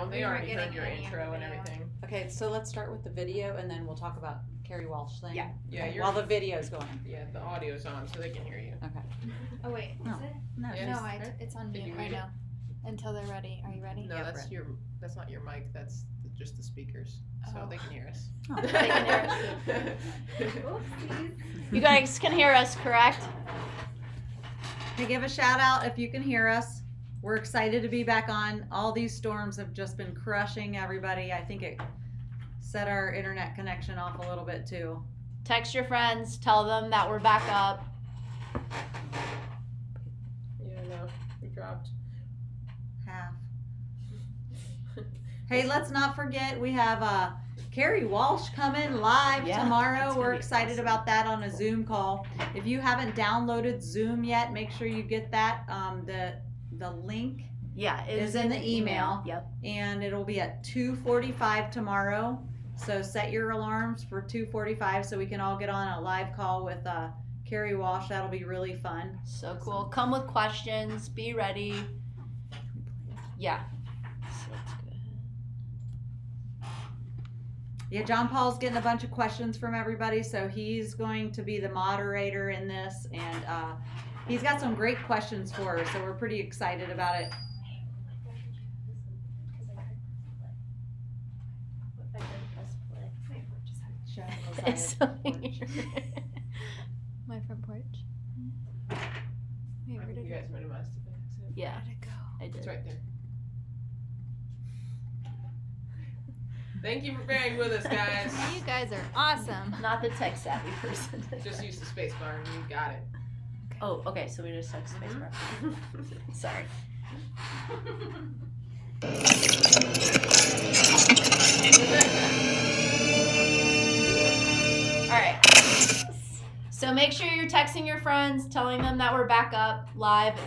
know. They already heard your intro and everything. Okay, so let's start with the video, and then we'll talk about Carrie Walsh thing. Yeah. Okay, while the video's going. Yeah, the audio's on, so they can hear you. Okay. Oh wait, is it? No. Yeah, No, it's on mute right now. Until they're ready. Are you ready? No, Yeah, that's that's not your mic. That's just the speakers, so they can hear us. Oh. They can hear Oopsies. You guys can hear us, correct? Hey, give a shout out if you can hear us. We're excited to be back on. All these storms have just been crushing everybody. I think it set our internet connection off a little bit too. Text your friends, tell them that we're back up. Yeah, no, we dropped. Half. Hey, let's not forget we have Carrie Walsh coming live tomorrow. We're excited about that on a Zoom call. If you haven't downloaded Zoom yet, make sure you get that. The link is in the email. Yep. And it'll be at 2:45 tomorrow. So set your alarms for 2:45 so we can all get on a live call with Carrie Walsh. That'll be really fun. So cool. Come with questions. Be ready. Yeah. So let's go ahead. Yeah, John Paul's getting a bunch of questions from everybody, so he's going to be the moderator in this, and he's got some great questions for us, so we're pretty excited about it. My front porch. Wait, where did You guys minimized it. Yeah, Where'd it go? I did. It's right there. Thank you for bearing with us, guys. You guys are awesome. Not the tech savvy person. Just use the space bar and you got it. Oh, okay. So we just took space bar. Sorry. All right. So make sure you're texting your friends, telling them that we're back up live.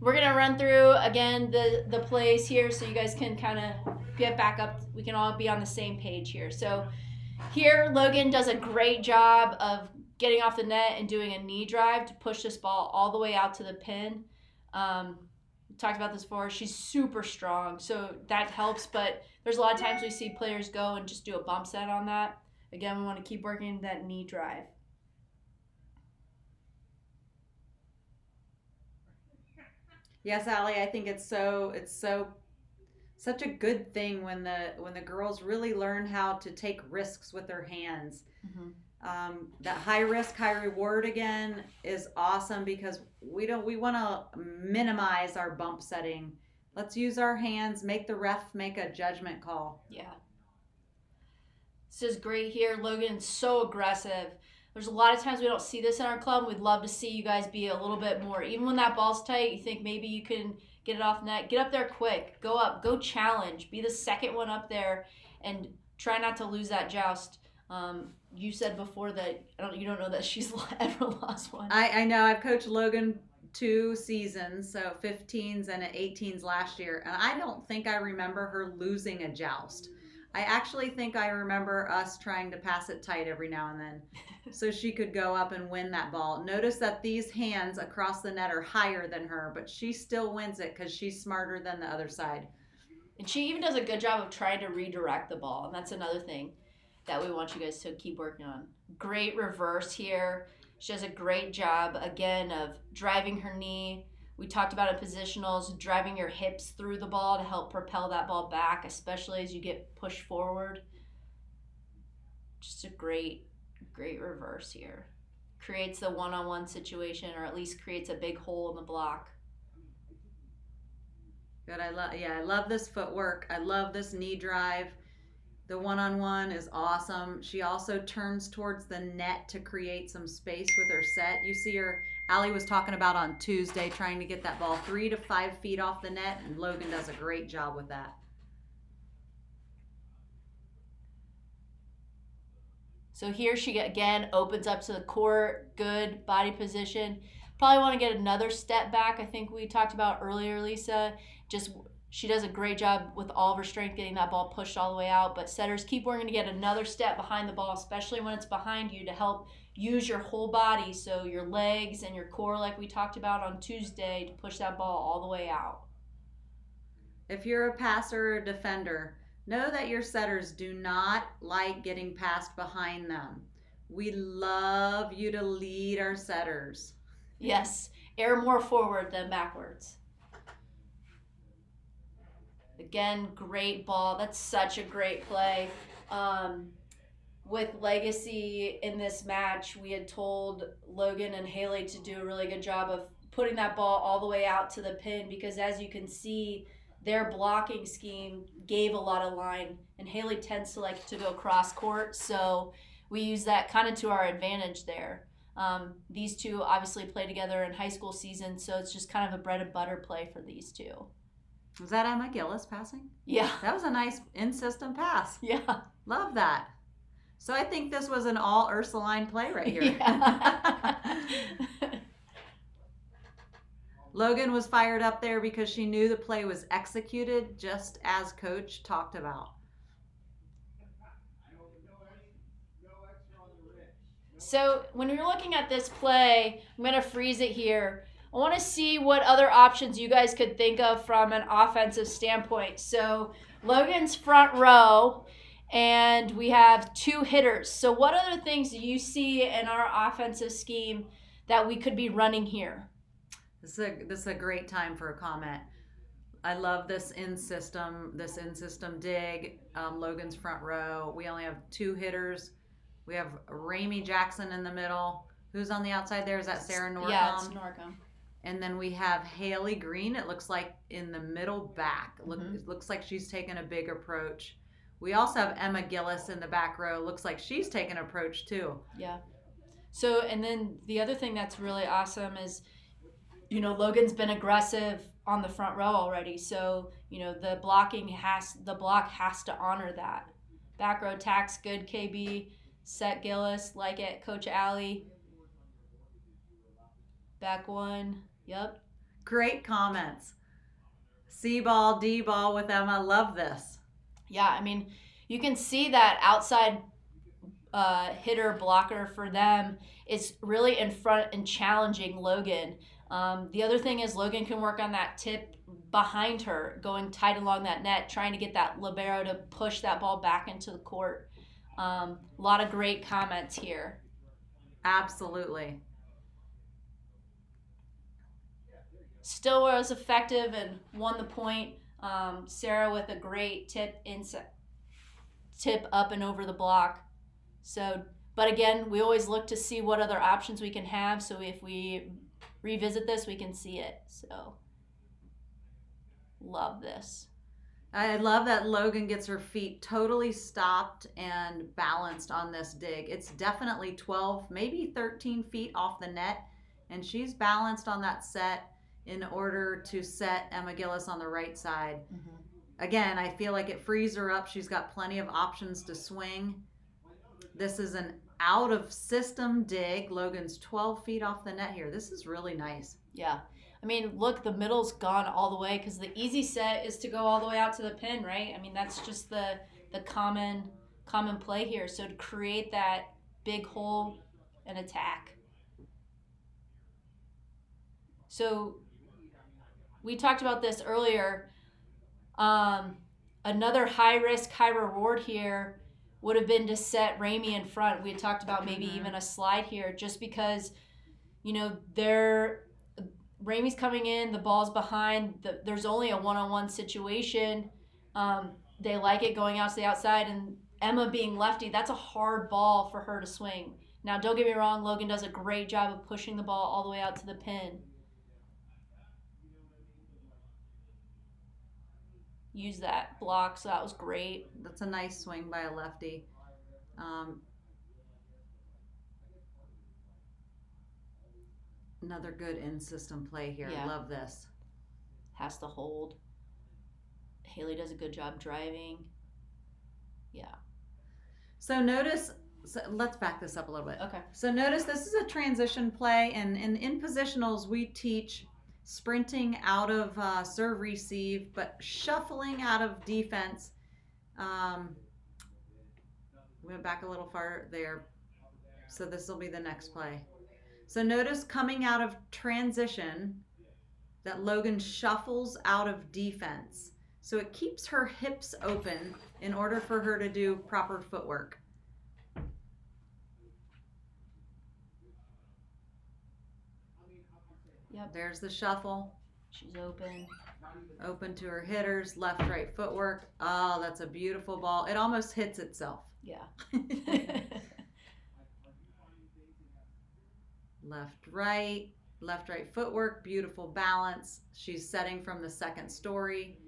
We're gonna run through again the plays here, so you guys can kind of get back up. We can all be on the same page here. So here, Logan does a great job of getting off the net and doing a knee drive to push this ball all the way out to the pin. We talked about this before. She's super strong, so that helps. But there's a lot of times we see players go and just do a bump set on that. Again, we want to keep working that knee drive. Yes, Allie, I think it's such a good thing when the girls really learn how to take risks with their hands. Mm-hmm. That high risk, high reward again is awesome because we want to minimize our bump setting. Let's use our hands, make the ref make a judgment call. Yeah. This is great here. Logan's so aggressive. There's a lot of times we don't see this in our club. We'd love to see you guys be a little bit more. Even when that ball's tight, you think maybe you can get it off net. Get up there quick. Go up. Go challenge. Be the second one up there and try not to lose that joust. You said before that you don't know that she's ever lost one. I know. I've coached Logan 2 seasons, so 15s and 18s last year, and I don't think I remember her losing a joust. I actually think I remember us trying to pass it tight every now and then so she could go up and win that ball. Notice that these hands across the net are higher than her, but she still wins it because she's smarter than the other side. And she even does a good job of trying to redirect the ball, and that's another thing that we want you guys to keep working on. Great reverse here. She does a great job, again, of driving her knee. We talked about in positionals, driving your hips through the ball to help propel that ball back, especially as you get pushed forward. Just a great reverse here. Creates the one-on-one situation, or at least creates a big hole in the block. Good. I love this footwork. I love this knee drive. The one-on-one is awesome. She also turns towards the net to create some space with her set. You see her, Allie was talking about on Tuesday, trying to get that ball 3 to 5 feet off the net, and Logan does a great job with that. So here she, again, opens up to the court, good body position. Probably want to get another step back. I think we talked about earlier, Lisa. She does a great job with all of her strength getting that ball pushed all the way out. But setters, keep working to get another step behind the ball, especially when it's behind you, to help use your whole body, so your legs and your core, like we talked about on Tuesday, to push that ball all the way out. If you're a passer or a defender, know that your setters do not like getting passed behind them. We love you to lead our setters. Yes, air more forward than backwards. Again, great ball. That's such a great play. With Legacy in this match, we had told Logan and Haley to do a really good job of putting that ball all the way out to the pin, because as you can see, their blocking scheme gave a lot of line, and Haley tends to like to go cross court, so we use that kind of to our advantage there. These two obviously play together in high school season, so it's just kind of a bread and butter play for these two. Was that Emma Gillis passing? Yeah. That was a nice in-system pass. Yeah. Love that. So I think this was an all Ursuline play right here. Yeah. Logan was fired up there because she knew the play was executed just as coach talked about. So when you're looking at this play, I'm going to freeze it here. I want to see what other options you guys could think of from an offensive standpoint. So Logan's front row, and we have 2 hitters. So what other things do you see in our offensive scheme that we could be running here? This is a great time for a comment. I love this in-system dig. Logan's front row. We only have 2 hitters. We have Ramey Jackson in the middle. Who's on the outside there? Is that Sarah Norcom? Yeah, it's Norcom. And then we have Haley Green, it looks like, in the middle back. It looks like she's taken a big approach. We also have Emma Gillis in the back row. Looks like she's taken an approach too. Yeah. So, and then the other thing that's really awesome is, Logan's been aggressive on the front row already. So, the block has to honor that. Back row tax, good KB. Set Gillis, like it. Coach Allie. Back one. Yep. Great comments. C ball, D ball with Emma. Love this. Yeah, I mean, you can see that outside hitter blocker for them is really in front and challenging Logan. The other thing is Logan can work on that tip behind her, going tight along that net, trying to get that libero to push that ball back into the court. A lot of great comments here. Absolutely. Still was effective and won the point. Sarah with a great tip up and over the block. So, but again, we always look to see what other options we can have. So if we revisit this, we can see it. So, love this. I love that Logan gets her feet totally stopped and balanced on this dig. It's definitely 12, maybe 13 feet off the net, and she's balanced on that set in order to set Emma Gillis on the right side. Mm-hmm. Again, I feel like it frees her up. She's got plenty of options to swing. This is an out of system dig. Logan's 12 feet off the net here. This is really nice. Yeah. I mean, look, the middle's gone all the way because the easy set is to go all the way out to the pin, right? I mean, that's just the common play here. So to create that big hole and attack. So we talked about this earlier. Another high risk, high reward here would have been to set Ramey in front. We had talked about maybe even a slide here just because, Ramey's coming in, the ball's behind, there's only a one-on-one situation. They like it going out to the outside, and Emma being lefty, that's a hard ball for her to swing. Now, don't get me wrong, Logan does a great job of pushing the ball all the way out to the pin. Use that block, so that was great. That's a nice swing by a lefty. Another good in-system play here. Yeah. Love this. Has to hold. Haley does a good job driving. Yeah. So let's back this up a little bit. Okay. So notice this is a transition play, and in positionals we teach sprinting out of serve receive, but shuffling out of defense. Went back a little far there. So this will be the next play. So notice coming out of transition that Logan shuffles out of defense. So it keeps her hips open in order for her to do proper footwork. Yep. There's the shuffle. She's open. Open to her hitters, left, right footwork. Oh, that's a beautiful ball. It almost hits itself. Yeah. Left, right footwork, beautiful balance. She's setting from the second story.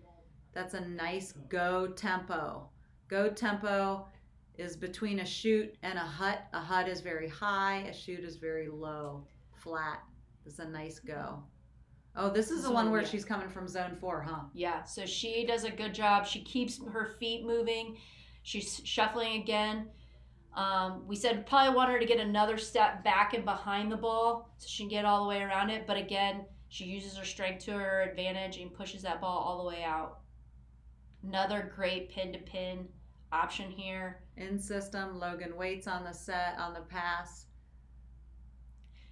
That's a nice go tempo. Go tempo is between a shoot and a hut. A hut is very high, a shoot is very low, flat. It's a nice go. Oh, this is the one where she's coming from zone 4, huh? Yeah, so she does a good job. She keeps her feet moving. She's shuffling again. We said probably want her to get another step back and behind the ball so she can get all the way around it. But again, she uses her strength to her advantage and pushes that ball all the way out. Another great pin-to-pin option here. In system, Logan waits on the set, on the pass.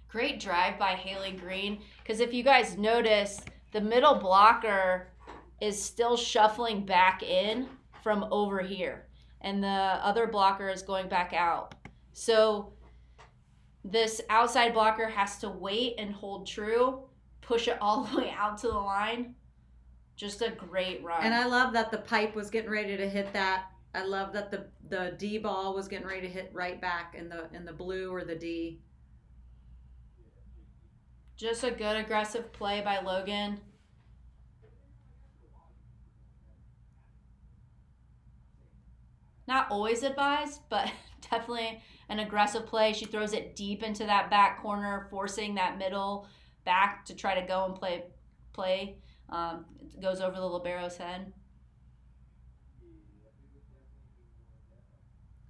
Great drive by Haley Green, because if you guys notice, the middle blocker is still shuffling back in from over here, and the other blocker is going back out. So this outside blocker has to wait and hold true, push it all the way out to the line. Just a great run. And I love that the pipe was getting ready to hit that. I love that the D ball was getting ready to hit right back in the blue or the D. Just a good aggressive play by Logan. Not always advised, but definitely an aggressive play. She throws it deep into that back corner, forcing that middle back to try to go and play. It goes over the libero's head.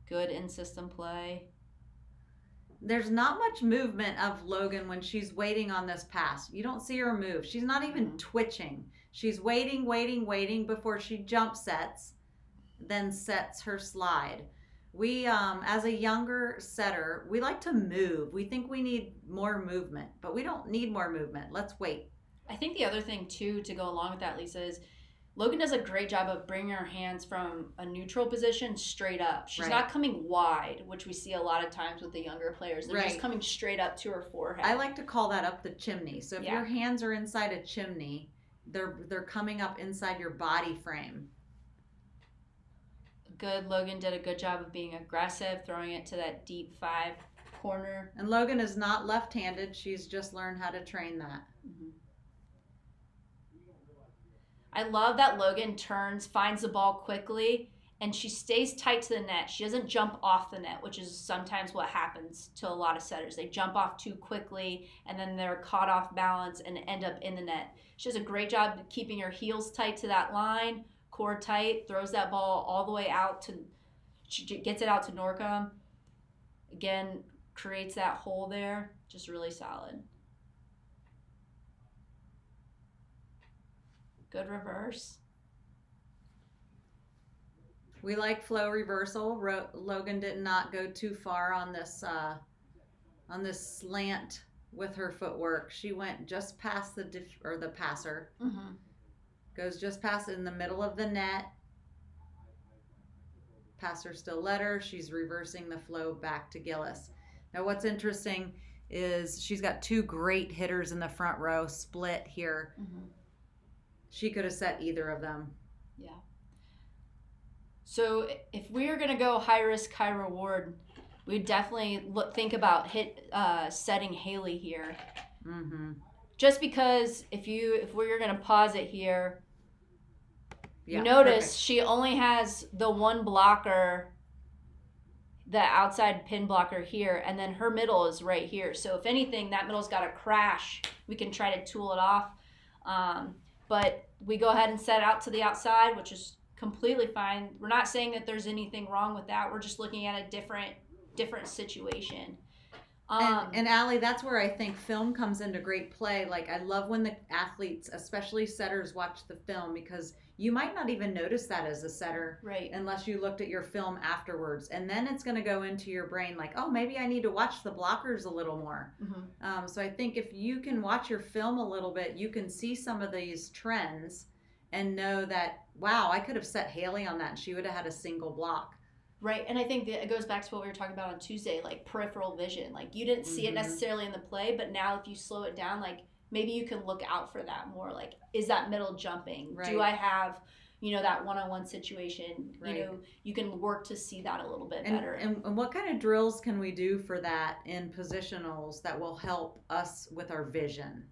Good in-system play. There's not much movement of Logan when she's waiting on this pass. You don't see her move. She's not even twitching. She's waiting before she jump sets, then sets her slide. We, as a younger setter, we like to move. We think we need more movement, but we don't need more movement. Let's wait. I think the other thing, too, to go along with that, Lisa, is Logan does a great job of bringing her hands from a neutral position straight up. She's not coming wide, which we see a lot of times with the younger players. They're just coming straight up to her forehead. I like to call that up the chimney. So if your hands are inside a chimney, they're coming up inside your body frame. Good. Logan did a good job of being aggressive, throwing it to that deep 5 corner. And Logan is not left-handed. She's just learned how to train that. Mm-hmm. I love that Logan turns, finds the ball quickly, and she stays tight to the net. She doesn't jump off the net, which is sometimes what happens to a lot of setters. They jump off too quickly, and then they're caught off balance and end up in the net. She does a great job of keeping her heels tight to that line, core tight, throws that ball all the way out to, she gets it out to Norcom. Again, creates that hole there. Just really solid. Good reverse. We like flow reversal. Logan did not go too far on this slant with her footwork. She went just past the passer. Mm-hmm. Goes just past in the middle of the net. Passer still let her. She's reversing the flow back to Gillis. Now what's interesting is she's got 2 great hitters in the front row split here. Mm-hmm. She could have set either of them. Yeah. So if we are going to go high risk, high reward, we definitely think about setting Haley here. Mm-hmm. Just because if we're going to pause it here, you notice she only has the one blocker, the outside pin blocker here, and then her middle is right here. So if anything, that middle's got to crash. We can try to tool it off. But we go ahead and set out to the outside, which is completely fine. We're not saying that there's anything wrong with that. We're just looking at a different situation. And Allie, that's where I think film comes into great play. Like, I love when the athletes, especially setters, watch the film, because you might not even notice that as a setter, right, unless you looked at your film afterwards. And then it's going to go into your brain like, oh, maybe I need to watch the blockers a little more. Mm-hmm. So I think if you can watch your film a little bit, you can see some of these trends and know that, wow, I could have set Haley on that and she would have had a single block. Right, and I think that it goes back to what we were talking about on Tuesday, like peripheral vision. Like you didn't see it necessarily in the play, but now if you slow it down, like maybe you can look out for that more. Like, is that middle jumping? Right. Do I have, that one-on-one situation? Right. You can work to see that a little bit better. And what kind of drills can we do for that in positionals that will help us with our vision?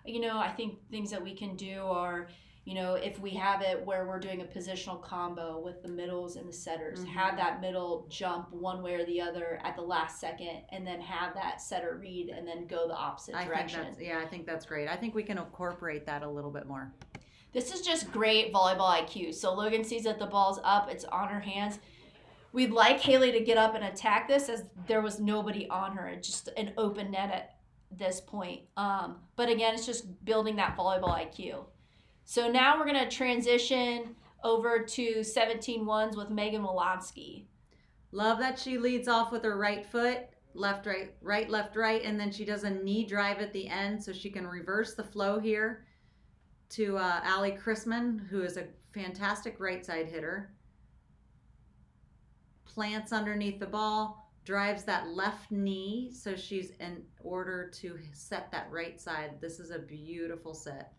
I think things that we can do are, if we have it where we're doing a positional combo with the middles and the setters, have that middle jump one way or the other at the last second, and then have that setter read and then go the opposite direction. I think that's great. I think we can incorporate that a little bit more. This is just great volleyball IQ. So Logan sees that the ball's up, it's on her hands. We'd like Haley to get up and attack this as there was nobody on her. It's just an open net at this point. But again, it's just building that volleyball IQ. So now we're going to transition over to 17 ones with Megan Wolonsky. Love that she leads off with her right foot, left, right, left, right, and then she does a knee drive at the end so she can reverse the flow here to Allie Chrisman, who is a fantastic right side hitter. Plants underneath the ball, drives that left knee so she's in order to set that right side. This is a beautiful set.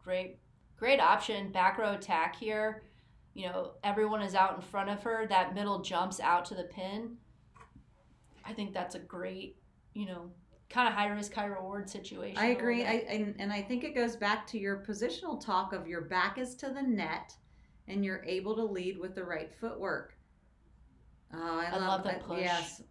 Great option. Back row attack here. Everyone is out in front of her. That middle jumps out to the pin. I think that's a great, kind of high risk, high reward situation. I agree. And I think it goes back to your positional talk of your back is to the net and you're able to lead with the right footwork. Oh, I love that push. Yes.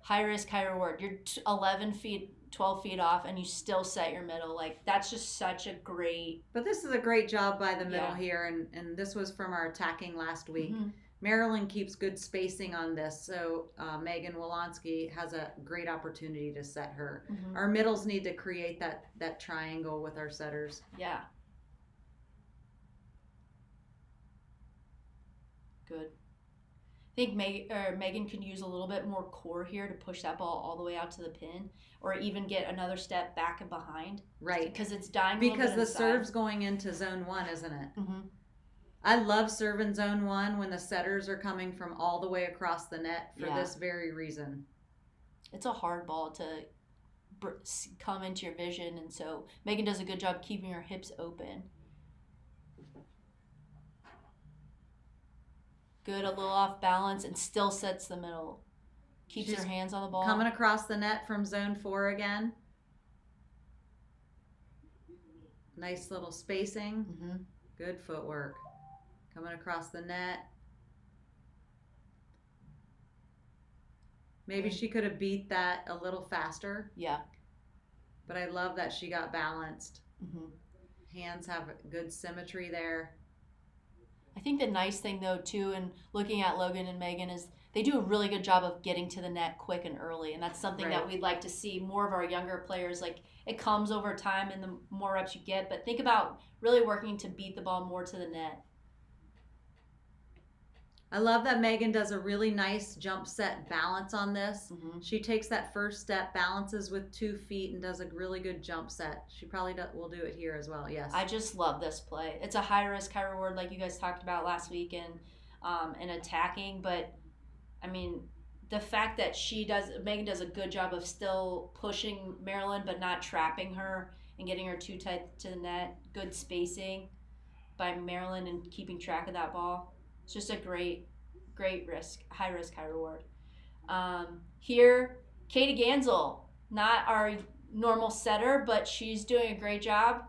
High risk, high reward. You're 11 feet, 12 feet off, and you still set your middle. Like, that's just such a great... But this is a great job by the middle here, and this was from our attacking last week. Maryland keeps good spacing on this, so Megan Wolonsky has a great opportunity to set her. Our middles need to create that triangle with our setters. Yeah. Good. I think Megan can use a little bit more core here to push that ball all the way out to the pin, or even get another step back and behind. Right. Because it's dying. Because the serve's going into zone 1, isn't it? I love serve in zone 1 when the setters are coming from all the way across the net for this very reason. It's a hard ball to come into your vision, and so Megan does a good job keeping her hips open. Good, a little off balance, and still sets the middle. Keeps her hands on the ball. Coming across the net from zone 4 again. Nice little spacing. Good footwork. Coming across the net. Maybe she could have beat that a little faster. Yeah. But I love that she got balanced. Hands have good symmetry there. I think the nice thing, though, too, and looking at Logan and Megan, is they do a really good job of getting to the net quick and early, and that's something that we'd like to see more of our younger players. Like, it comes over time and the more reps you get, but think about really working to beat the ball more to the net. I love that Megan does a really nice jump set balance on this. She takes that first step, balances with 2 feet, and does a really good jump set. She probably will do it here as well, yes. I just love this play. It's a high risk, high reward, like you guys talked about last week, and attacking. But, I mean, the fact that Megan does a good job of still pushing Maryland but not trapping her and getting her too tight to the net. Good spacing by Maryland and keeping track of that ball. It's just a great risk, high reward. Here, Katie Gansel, not our normal setter, but she's doing a great job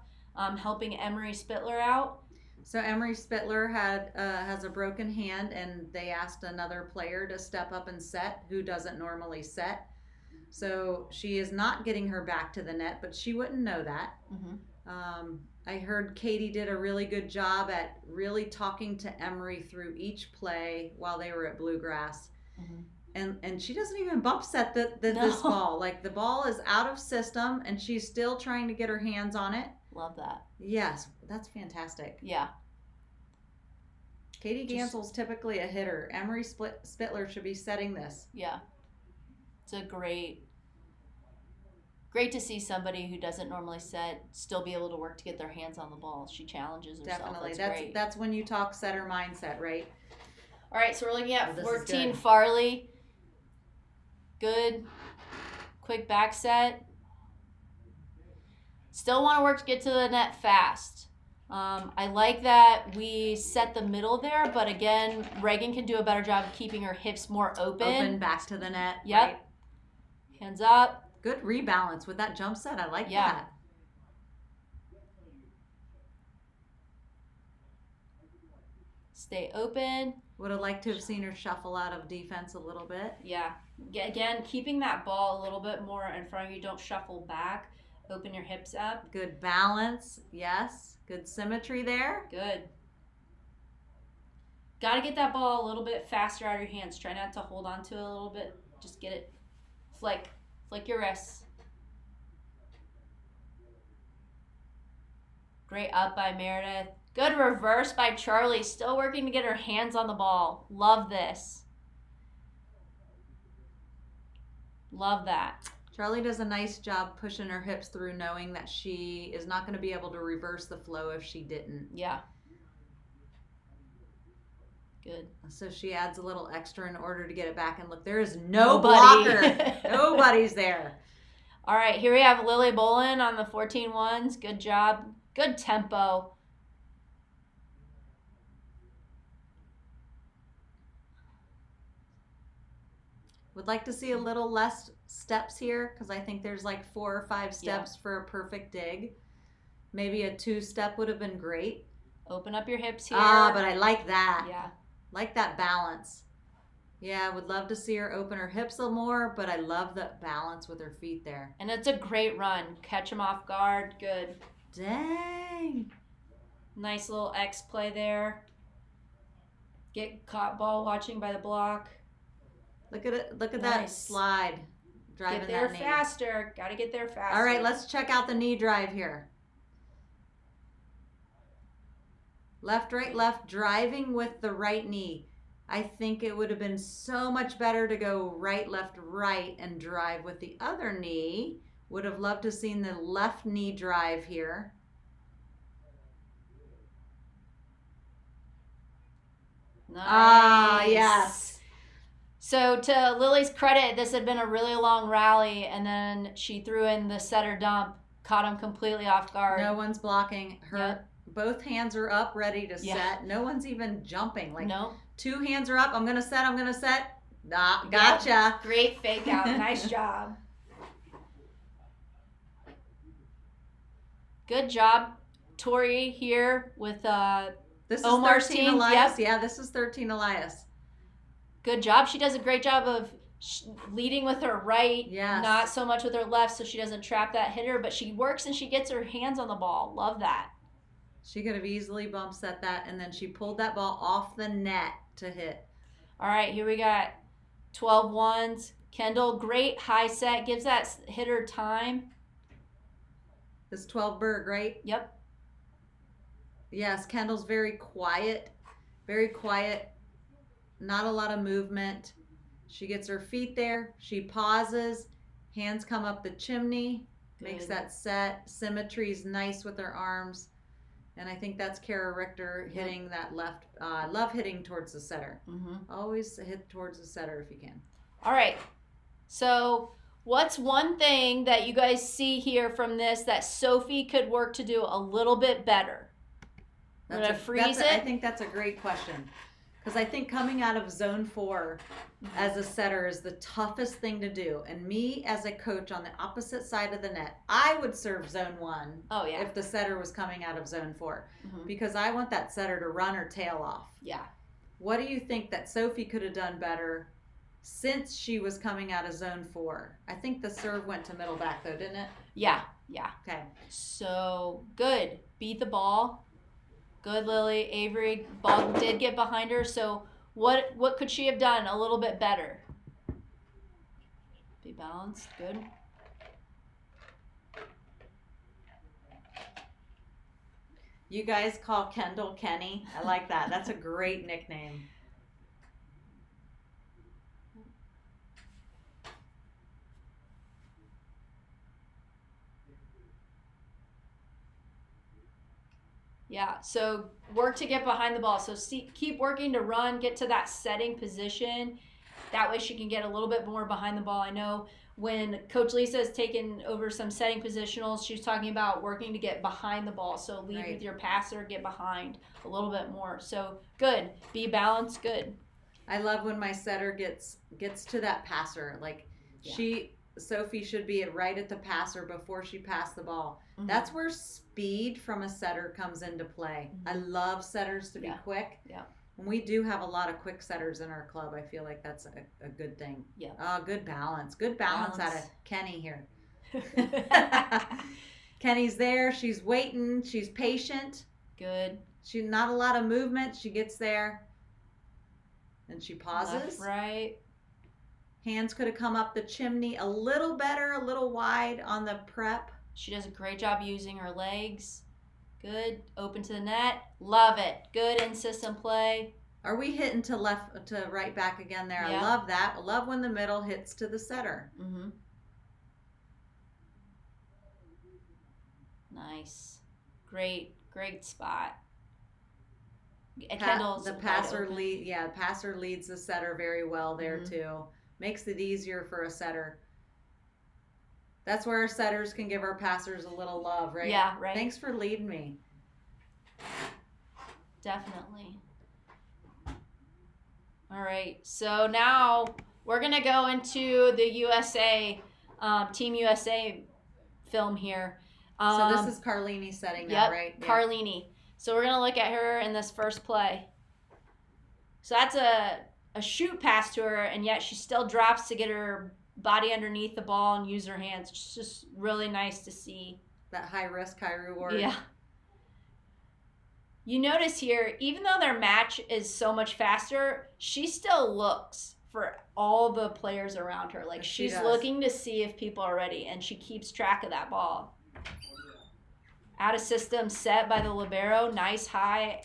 helping Emery Spittler out. So Emery Spittler has a broken hand, and they asked another player to step up and set who doesn't normally set. So she is not getting her back to the net, but she wouldn't know that. I heard Katie did a really good job at really talking to Emery through each play while they were at Bluegrass. And she doesn't even bump set this ball. Like, the ball is out of system, and she's still trying to get her hands on it. Love that. Yes, that's fantastic. Yeah. Katie Gansel's typically a hitter. Emery Spittler should be setting this. Yeah. It's a great great to see somebody who doesn't normally set still be able to work to get their hands on the ball. She challenges herself. Definitely. That's great. That's when you talk setter mindset, right? All right, so we're looking at Oh, this is 14 good. Farley. Good. Quick back set. Still want to work to get to the net fast. I like that we set the middle there, but again, Reagan can do a better job of keeping her hips more open. Open back to the net. Yep. Right? Hands up. Good rebalance with that jump set. I like Yeah. that. Stay open. Would have liked to have seen her shuffle out of defense a little bit. Yeah. Again, keeping that ball a little bit more in front of you. Don't shuffle back. Open your hips up. Good balance. Yes. Good symmetry there. Good. Got to get that ball a little bit faster out of your hands. Try not to hold on to it a little bit. Just get it. Flick your wrists. Great up by Meredith. Good reverse by Charlie. Still working to get her hands on the ball. Love this. Love that. Charlie does a nice job pushing her hips through, knowing that she is not going to be able to reverse the flow if she didn't. Yeah. Good. So she adds a little extra in order to get it back. And look, there is no Nobody. blocker. Nobody's there. All right, here we have Lily Bolin on the 14 ones. Good job. Good tempo. Would like to see a little less steps here because I think there's like 4 or 5 steps for a perfect dig. Maybe a 2-step would have been great. Open up your hips here. But I like that. Yeah. Like that balance. Yeah, I would love to see her open her hips a little more, but I love the balance with her feet there. And it's a great run. Catch them off guard. Good. Dang. Nice little X play there. Get caught ball watching by the block. Look at it. Look at that Nice. slide. Driving Get there that knee. faster. Got to get there faster. All right, let's check out the knee drive here. Left, right, left, driving with the right knee. I think it would have been so much better to go right, left, right, and drive with the other knee. Would have loved to have seen the left knee drive here. Nice. Ah, yes. So to Lily's credit, this had been a really long rally, and then she threw in the setter dump, caught him completely off guard. No one's blocking her. Yep. Both hands are up, ready to Yeah. set. No one's even jumping. Like No. 2 hands are up. I'm gonna set. I'm gonna set. Nah, gotcha. Great fake out. Nice job. Good job, Tori here with This is Omar's 13 team, Elias. yep. Yeah, this is 13 Elias. good job. She does a great job of leading with her right, Yes. not so much with her left, so she doesn't trap that hitter, but she works and she gets her hands on the ball. Love that. She could have easily bump set that, and then she pulled that ball off the net to hit. All right, here we got 12 ones. Kendall, great high set, gives that hitter time. This 12 Berg, right? Yep. Yes, Kendall's very quiet. Very quiet. Not a lot of movement. She gets her feet there. She pauses. Hands come up the chimney. Makes Good. that set. Symmetry's nice with her arms. And I think that's Kara Richter hitting that left. I love hitting towards the setter. Mm-hmm. Always hit towards the setter if you can. All right. So what's one thing that you guys see here from this that Sophie could work to do a little bit better? We're going to freeze I it. think that's a great question. Because I think coming out of zone 4 as a setter is the toughest thing to do. And me as a coach on the opposite side of the net, I would serve zone 1 Oh, yeah. if the setter was coming out of zone 4. Mhm. Because I want that setter to run her tail off. Yeah. What do you think that Sophie could have done better since she was coming out of zone 4? I think the serve went to middle back though, didn't it? Yeah. Yeah. Okay. So good. Beat the ball. Good, Lily. Avery, ball did get behind her. So what could she have done a little bit better? Be balanced. Good. You guys call Kendall Kenny. I like that. That's a great nickname. Yeah, so work to get behind the ball. So keep working to run, get to that setting position. That way she can get a little bit more behind the ball. I know when Coach Lisa has taken over some setting positionals, she was talking about working to get behind the ball. So lead Right. with your passer, get behind a little bit more. So good. Be balanced, good. I love when my setter gets to that passer. Like Sophie should be right at the passer before she passed the ball. Mhm. That's where speed from a setter comes into play. I love setters to be quick. Yeah. And we do have a lot of quick setters in our club. I feel like that's a good thing. Yeah. Good balance. Good balance out of Kenny here. Good. Kenny's there. She's waiting. She's patient. She not a lot of movement. She gets there. And she pauses. Left, right. Hands could have come up the chimney a little better, a little wide on the prep. She does a great job using her legs. Good. Open to the net. Love it. Good in system play. Are we hitting to left to right back again there? Yeah. I love that. I love when the middle hits to the setter. Mm-hmm. Nice. Great spot. Kendall's The passer passer leads the setter very well there too. Makes it easier for a setter. That's where our setters can give our passers a little love, right? Yeah, right. Thanks for leading me. Definitely. All right. So now we're going to go into the USA, Team USA film here. So this is Carlini setting now, right? Yep, Carlini. So we're going to look at her in this first play. So that's a shoot pass to her, and yet she still drops to get her body underneath the ball and use her hands. It's just really nice to see. That high risk, high reward. Yeah. You notice here, even though their match is so much faster, she still looks for all the players around her. Like she's looking to see if people are ready, and she keeps track of that ball. Out of system set by the libero. Nice high.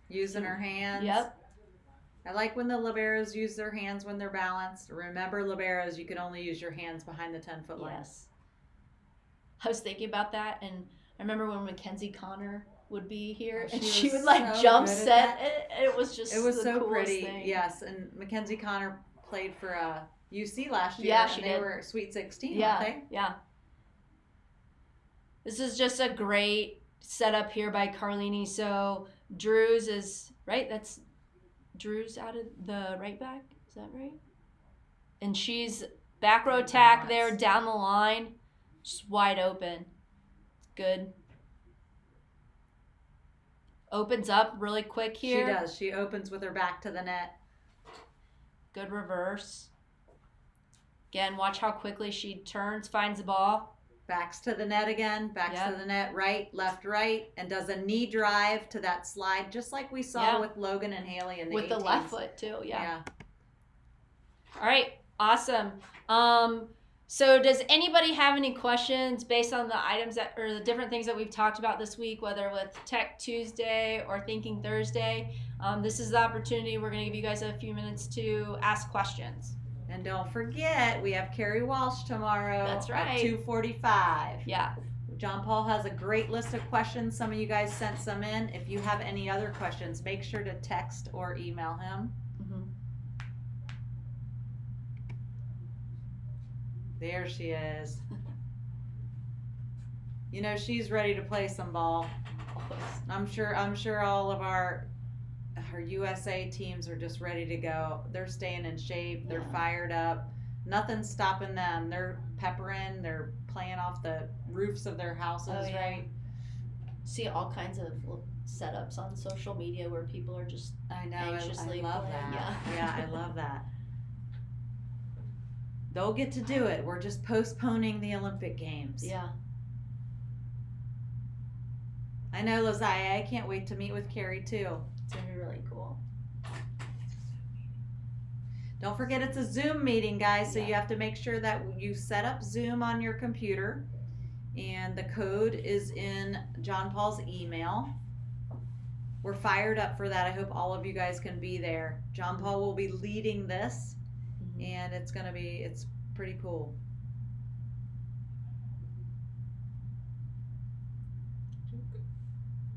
Using her hands. Yep. I like when the liberos use their hands when they're balanced. Remember, liberos, you can only use your hands behind the 10-foot line. Yes. I was thinking about that, and I remember when Mackenzie Connor would be here, and she would like so jump good at set. that. It was just It was the so coolest pretty. thing. Yes, and Mackenzie Connor played for UC last year. Yeah, she and they did. were Sweet 16, Yeah, weren't they? yeah. This is just a great setup here by Carlini. So Drews is right. That's Drew's out of the right back. Is that right? And she's back row tack there down the line. Just wide open. Good. Opens up really quick here. She does. She opens with her back to the net. Good reverse. Again, watch how quickly she turns, finds the ball. Backs to the net again. Backs to the net. Right, left, right. And does a knee drive to that slide, just like we saw with Logan and Haley in the with 18s. the left foot, too. Yeah. All right. Awesome. So does anybody have any questions based on the items or the different things that we've talked about this week, whether with Tech Tuesday or Thinking Thursday? This is the opportunity. We're going to give you guys a few minutes to ask questions. And don't forget, we have Carrie Walsh tomorrow. That's right. At 2:45. Yeah. John Paul has a great list of questions. Some of you guys sent some in. If you have any other questions, make sure to text or email him. Mm-hmm. There she is. You know, she's ready to play some ball. I'm sure all of her USA teams are just ready to go. They're staying in shape. They're fired up. Nothing's stopping them. They're peppering. They're playing off the roofs of their houses, right? See all kinds of setups on social media where people are just anxiously I love playing. that. Yeah, I love that. They'll get to do it. We're just postponing the Olympic Games. Yeah. I know, Lozaya. I can't wait to meet with Carrie, too. It's going to be really cool. Don't forget it's a Zoom meeting, guys, so you have to make sure that you set up Zoom on your computer. And the code is in John Paul's email. We're fired up for that. I hope all of you guys can be there. John Paul will be leading this, and it's pretty cool.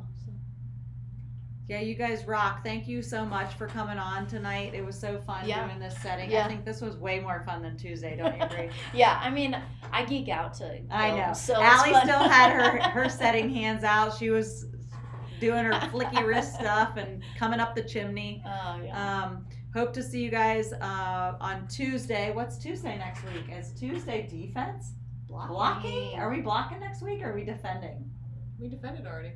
Awesome. Yeah, you guys rock. Thank you so much for coming on tonight. It was so fun Yeah. doing this setting. Yeah. I think this was way more fun than Tuesday, don't you agree? Yeah, I mean, I geek out to I film, know. so it's Allie fun. still had her setting hands out. She was doing her flicky wrist stuff and coming up the chimney. Oh, yeah. Hope to see you guys on Tuesday. What's Tuesday next week? Is Tuesday defense? Blocking? Are we blocking next week or are we defending? We defended already.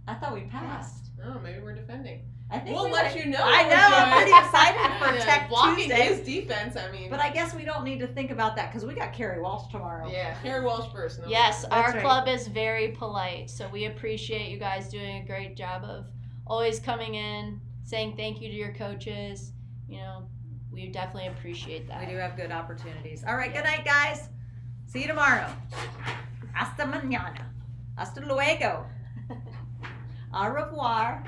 I thought we passed. Oh, maybe we're defending. I think We'll we let might- you know. I what know. we're I'm doing. pretty excited for Yeah, Tech blocking Tuesday. is defense. I mean. But I guess we don't need to think about that because we got Carrie Walsh tomorrow. Yeah, Harry Walsh first. No. Yes, our right. club is very polite, so we appreciate you guys doing a great job of always coming in, saying thank you to your coaches. You know, we definitely appreciate that. We do have good opportunities. All right, good night, guys. See you tomorrow. Hasta mañana. Hasta luego. Au revoir.